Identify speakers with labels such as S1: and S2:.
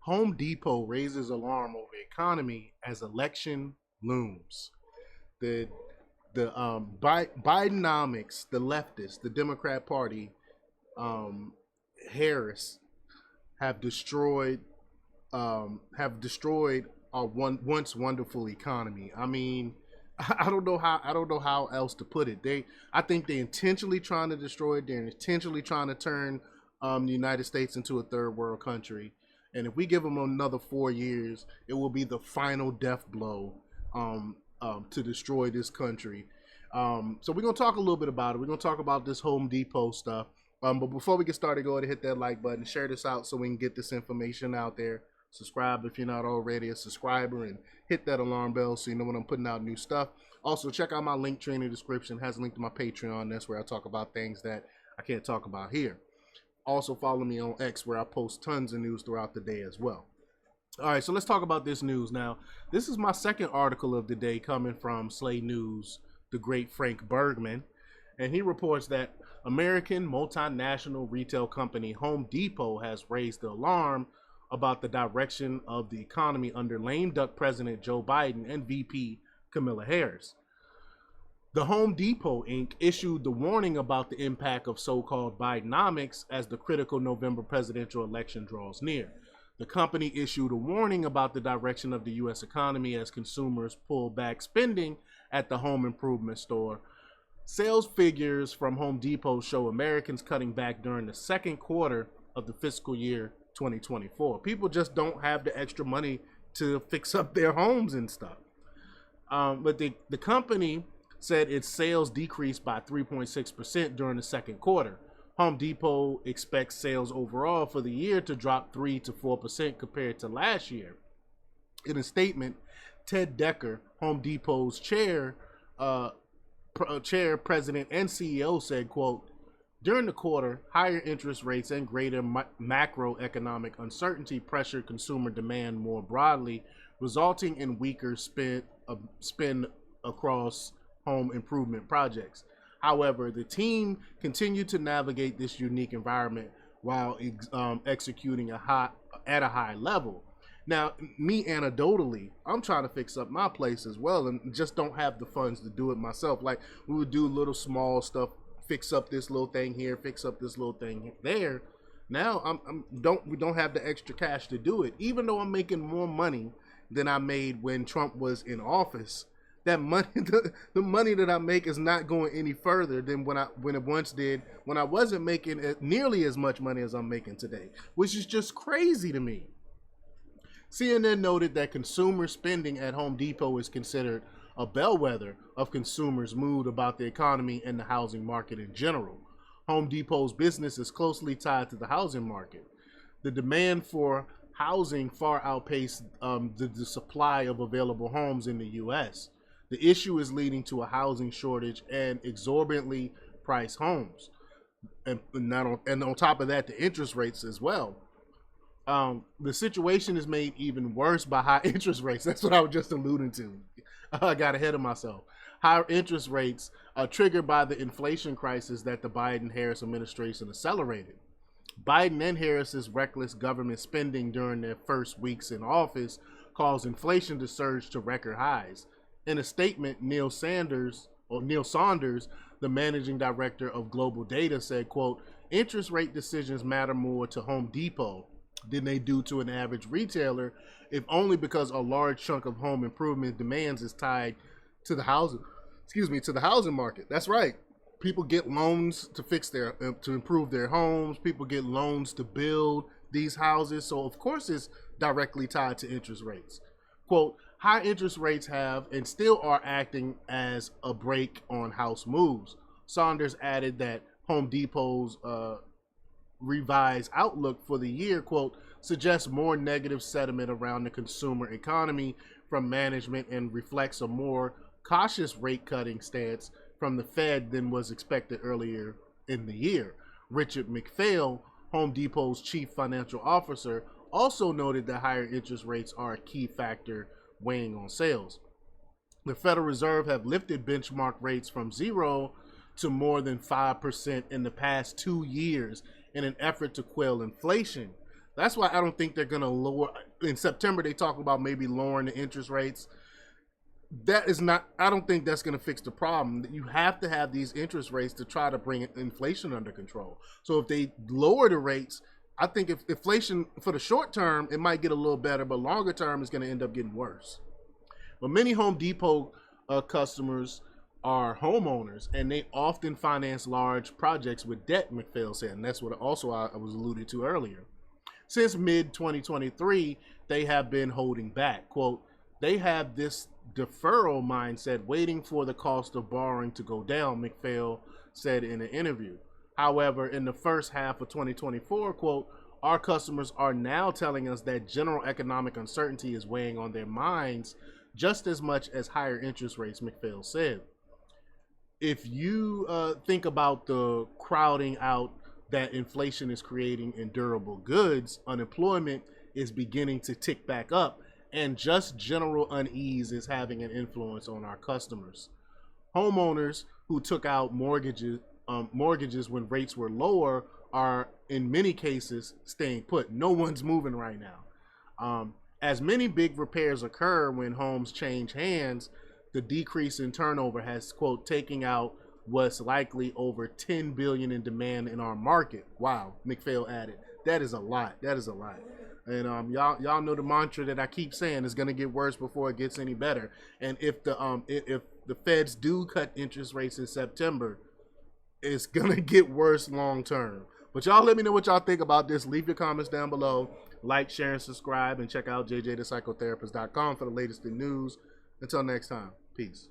S1: Home Depot raises alarm over economy as election looms. The Bidenomics, the leftists, the Democrat Party, um, Harris have destroyed our once wonderful economy. I mean, I don't know how else to put it. I think they intentionally trying to destroy it. They're intentionally trying to turn the United States into a third world country. And if we give them another 4 years, it will be the final death blow to destroy this country. So we're gonna talk a little bit about it. We're gonna talk about this Home Depot stuff. But before we get started, go ahead and hit that like button, share this out so we can get this information out there. Subscribe if you're not already a subscriber, and hit that alarm bell so you know when I'm putting out new stuff. Also, check out my link tree in the description. It has a link to my Patreon. That's where I talk about things that I can't talk about here. Also, follow me on X, where I post tons of news throughout the day as well. All right, so let's talk about this news now. This is my second article of the day coming from Slay News, the great Frank Bergman. And he reports that American multinational retail company Home Depot has raised the alarm about the direction of the economy under lame duck President Joe Biden and VP Kamala Harris. The Home Depot Inc. issued the warning about the impact of so-called Bidenomics as the critical November presidential election draws near. The company issued a warning about the direction of the U.S. economy as consumers pull back spending at the home improvement store. Sales figures from Home Depot show Americans cutting back during the second quarter of the fiscal year 2024. People just don't have the extra money to fix up their homes and stuff. But the company said its sales decreased by 3.6% during the second quarter. Home Depot expects sales overall for the year to drop 3 to 4% compared to last year. In a statement, Ted Decker, Home Depot's chair, president, and CEO said, quote, during the quarter, higher interest rates and greater macroeconomic uncertainty pressured consumer demand more broadly, resulting in weaker spend across home improvement projects. However, the team continued to navigate this unique environment while executing at a high level. Now, me anecdotally, I'm trying to fix up my place as well, and just don't have the funds to do it myself. Like, we would do little small stuff, fix up this little thing here, fix up this little thing there. Now we don't have the extra cash to do it. Even though I'm making more money than I made when Trump was in office, that money, the money that I make is not going any further than when it once did, when I wasn't making nearly as much money as I'm making today, which is just crazy to me. CNN noted that consumer spending at Home Depot is considered a bellwether of consumers' mood about the economy and the housing market in general. Home Depot's business is closely tied to the housing market. The demand for housing far outpaced the supply of available homes in the U.S. The issue is leading to a housing shortage and exorbitantly priced homes. And on top of that, the interest rates as well. The situation is made even worse by high interest rates. That's what I was just alluding to. I got ahead of myself. Higher interest rates are triggered by the inflation crisis that the Biden-Harris administration accelerated. Biden and Harris's reckless government spending during their first weeks in office caused inflation to surge to record highs. In a statement, Neil Saunders, the managing director of Global Data, said, quote, interest rate decisions matter more to Home Depot than they do to an average retailer, if only because a large chunk of home improvement demands is tied to the housing market. That's right. People get loans to to improve their homes. People get loans to build these houses. So of course it's directly tied to interest rates. Quote, high interest rates have and still are acting as a brake on house moves. Saunders added that Home Depot's revised outlook for the year, quote, suggests more negative sentiment around the consumer economy from management and reflects a more cautious rate cutting stance from the Fed than was expected earlier in the year. Richard McPhail, Home Depot's chief financial officer, also noted that higher interest rates are a key factor weighing on sales. The Federal Reserve have lifted benchmark rates from 0 to more than 5% in the past 2 years in an effort to quell inflation. That's why I don't think they're going to lower. In September, they talk about maybe lowering the interest rates. That is not, I don't think that's going to fix the problem. You have to have these interest rates to try to bring inflation under control. So if they lower the rates, I think if inflation for the short term, it might get a little better, but longer term is going to end up getting worse. But many Home Depot customers are homeowners, and they often finance large projects with debt, McPhail said, and that's what also I was alluded to earlier. Since mid-2023, they have been holding back. Quote, they have this deferral mindset, waiting for the cost of borrowing to go down, McPhail said in an interview. However, in the first half of 2024, quote, our customers are now telling us that general economic uncertainty is weighing on their minds just as much as higher interest rates, McPhail said. If you think about the crowding out that inflation is creating in durable goods, unemployment is beginning to tick back up, and just general unease is having an influence on our customers. Homeowners who took out mortgages when rates were lower are in many cases staying put. No one's moving right now. As many big repairs occur when homes change hands, the decrease in turnover has, quote, taking out what's likely over $10 billion in demand in our market. Wow, McPhail added. That is a lot. That is a lot. And y'all know the mantra that I keep saying is going to get worse before it gets any better. And if the feds do cut interest rates in September, it's going to get worse long term. But y'all let me know what y'all think about this. Leave your comments down below. Like, share, and subscribe. And check out jjthepsychotherapist.com for the latest in news. Until next time, peace.